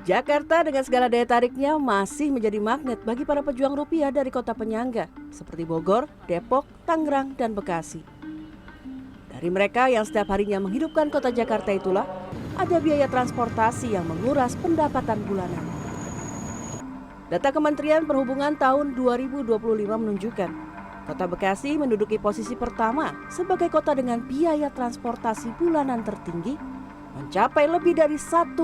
Jakarta dengan segala daya tariknya masih menjadi magnet bagi para pejuang rupiah dari kota penyangga seperti Bogor, Depok, Tangerang, dan Bekasi. Dari mereka yang setiap harinya menghidupkan kota Jakarta itulah ada biaya transportasi yang menguras pendapatan bulanan. Data Kementerian Perhubungan tahun 2025 menunjukkan Kota Bekasi menduduki posisi pertama sebagai kota dengan biaya transportasi bulanan tertinggi mencapai lebih dari 1,9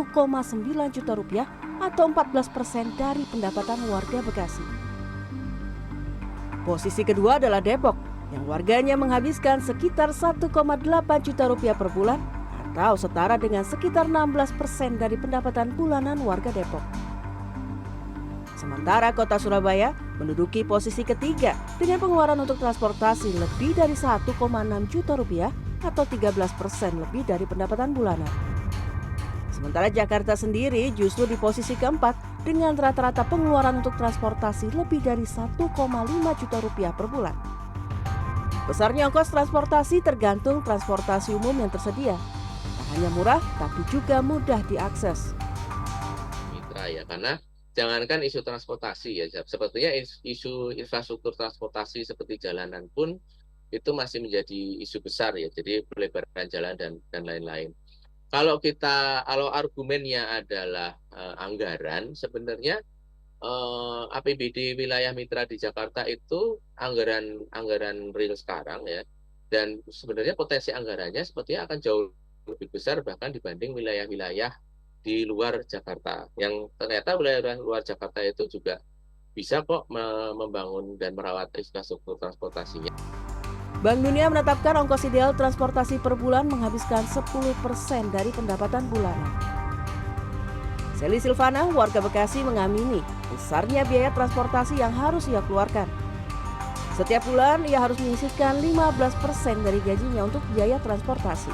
juta rupiah atau 14% dari pendapatan warga Bekasi. Posisi kedua adalah Depok yang warganya menghabiskan sekitar 1,8 juta rupiah per bulan atau setara dengan sekitar 16% dari pendapatan bulanan warga Depok. Sementara kota Surabaya menduduki posisi ketiga dengan pengeluaran untuk transportasi lebih dari 1,6 juta rupiah atau 13% lebih dari pendapatan bulanan. Sementara Jakarta sendiri justru di posisi keempat dengan rata-rata pengeluaran untuk transportasi lebih dari 1,5 juta rupiah per bulan. Besarnya ongkos transportasi tergantung transportasi umum yang tersedia. Tak hanya murah, tapi juga mudah diakses. Mitra ya, karena jangankan isu transportasi ya, sebetulnya isu infrastruktur transportasi seperti jalanan pun itu masih menjadi isu besar ya, jadi pelebaran jalan dan lain-lain. Kalau argumennya adalah anggaran, sebenarnya APBD wilayah mitra di Jakarta itu anggaran real sekarang ya, dan sebenarnya potensi anggarannya sepertinya akan jauh lebih besar bahkan dibanding wilayah-wilayah di luar Jakarta, yang ternyata wilayah luar Jakarta itu juga bisa kok membangun dan merawat infrastruktur transportasinya. Bank Dunia menetapkan ongkos ideal transportasi per bulan menghabiskan 10% dari pendapatan bulanan. Seli Silvana, warga Bekasi mengamini besarnya biaya transportasi yang harus ia keluarkan. Setiap bulan ia harus menyisihkan 15% dari gajinya untuk biaya transportasi.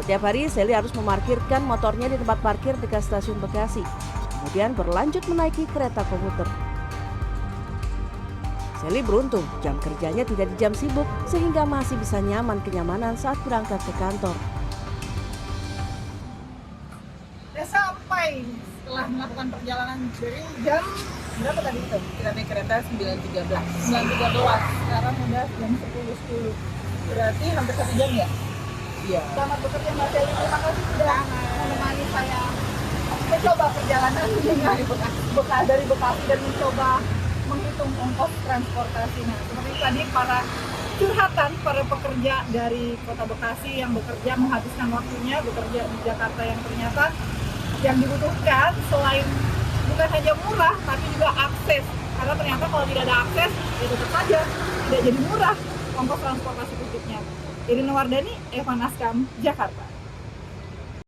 Setiap hari Seli harus memarkirkan motornya di tempat parkir dekat stasiun Bekasi, kemudian berlanjut menaiki kereta komuter. Seli beruntung jam kerjanya tidak di jam sibuk sehingga masih bisa kenyamanan saat berangkat ke kantor. Udah sampai setelah melakukan perjalanan dari jam berapa tadi itu? Kita naik kereta 9.13. Sekarang udah jam 10.10. Berarti hampir 1 jam ya? Iya. Selamat bekerja Mbak Seli. Terima kasih sudah menemani saya mencoba perjalanan dari Bekasi dan mencoba menghitung ongkos transportasi. Nah, seperti tadi para curhatan para pekerja dari Kota Bekasi yang bekerja menghabiskan waktunya bekerja di Jakarta yang ternyata yang dibutuhkan selain bukan hanya murah tapi juga akses. Karena ternyata kalau tidak ada akses ya tetap saja tidak jadi murah ongkos transportasi publiknya. Irina Wardani, Evan Askam, Jakarta.